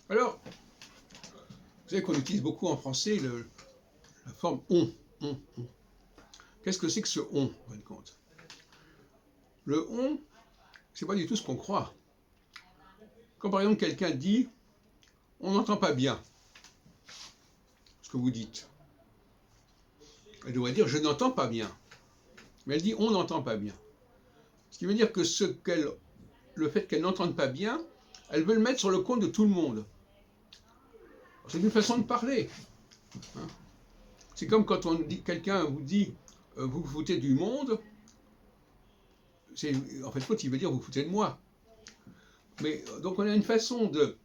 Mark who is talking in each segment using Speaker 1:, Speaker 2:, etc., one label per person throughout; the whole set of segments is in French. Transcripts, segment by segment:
Speaker 1: Alors, vous savez qu'on utilise beaucoup en français la forme on. Qu'est-ce que c'est que ce on, en fin de compte? Le on, c'est pas du tout ce qu'on croit. Quand par exemple quelqu'un dit on n'entend pas bien ce que vous dites, elle devrait dire je n'entends pas bien. Mais elle dit on n'entend pas bien. Ce qui veut dire que le fait qu'elle n'entende pas bien, elle veut le mettre sur le compte de tout le monde. C'est une façon de parler. Hein. C'est comme quand quelqu'un vous dit vous vous foutez du monde. En fait, il veut dire vous foutez de moi. Mais donc on a une façon de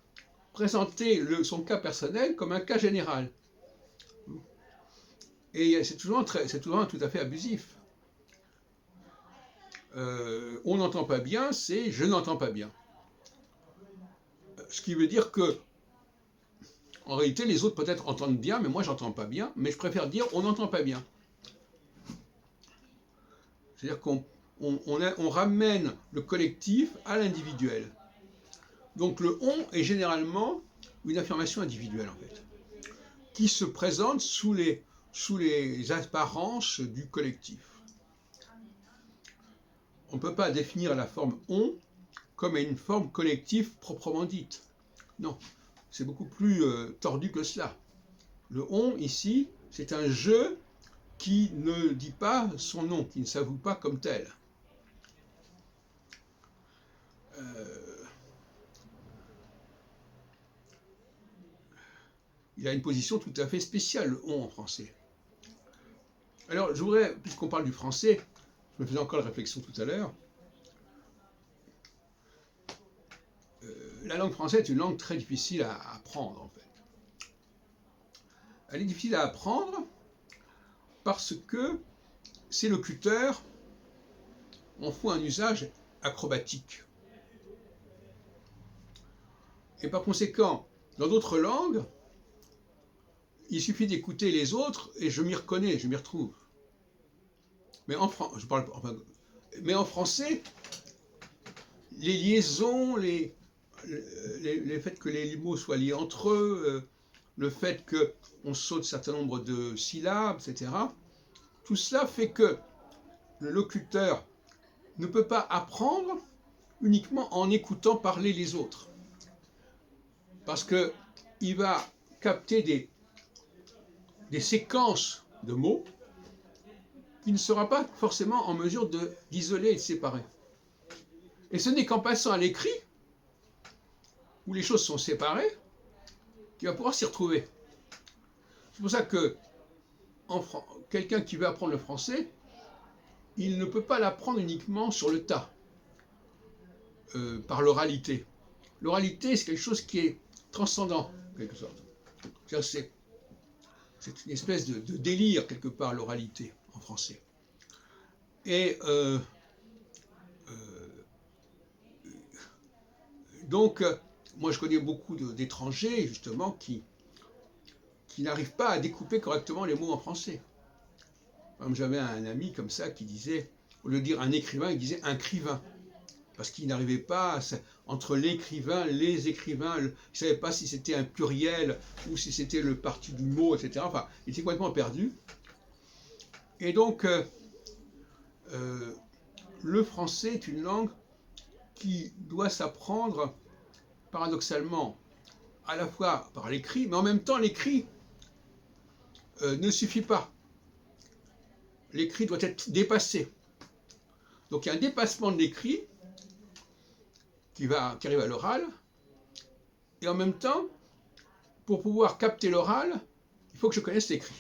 Speaker 1: présenter son cas personnel comme un cas général. Et c'est toujours tout à fait abusif. On n'entend pas bien, c'est je n'entends pas bien. Ce qui veut dire que, en réalité, les autres peut-être entendent bien, mais moi j'entends pas bien, mais je préfère dire on n'entend pas bien. C'est-à-dire qu'on ramène le collectif à l'individuel. Donc le on est généralement une affirmation individuelle en fait, qui se présente sous les apparences du collectif. On ne peut pas définir la forme on comme une forme collective proprement dite. Non, c'est beaucoup plus tordu que cela. Le on ici, c'est un je qui ne dit pas son nom, qui ne s'avoue pas comme tel. Il a une position tout à fait spéciale, le on en français. Alors, je voudrais, puisqu'on parle du français, je me faisais encore la réflexion tout à l'heure, la langue française est une langue très difficile à apprendre, en fait. Elle est difficile à apprendre parce que ses locuteurs en font un usage acrobatique. Et par conséquent, dans d'autres langues, il suffit d'écouter les autres et je m'y reconnais, je m'y retrouve. Mais en français, les liaisons, le fait que les mots soient liés entre eux, le fait qu'on saute un certain nombre de syllabes, etc., tout cela fait que le locuteur ne peut pas apprendre uniquement en écoutant parler les autres. Parce qu'il va capter des séquences de mots qu'il ne sera pas forcément en mesure d'isoler et de séparer. Et ce n'est qu'en passant à l'écrit, où les choses sont séparées, qu'il va pouvoir s'y retrouver. C'est pour ça que quelqu'un qui veut apprendre le français, il ne peut pas l'apprendre uniquement sur le tas, par l'oralité. L'oralité, c'est quelque chose qui est transcendant, en quelque sorte. C'est une espèce de délire, quelque part, l'oralité, en français. Et donc, moi je connais beaucoup d'étrangers, justement, qui n'arrivent pas à découper correctement les mots en français. J'avais un ami comme ça qui disait, au lieu de dire un écrivain, il disait un crivain. Parce qu'il n'arrivait pas, entre l'écrivain, les écrivains, il ne savait pas si c'était un pluriel ou si c'était le parti du mot, etc. Enfin, il était complètement perdu. Et donc, le français est une langue qui doit s'apprendre, paradoxalement, à la fois par l'écrit, mais en même temps, l'écrit ne suffit pas. L'écrit doit être dépassé. Donc, il y a un dépassement de l'écrit qui arrive à l'oral, et en même temps, pour pouvoir capter l'oral, il faut que je connaisse l'écrit.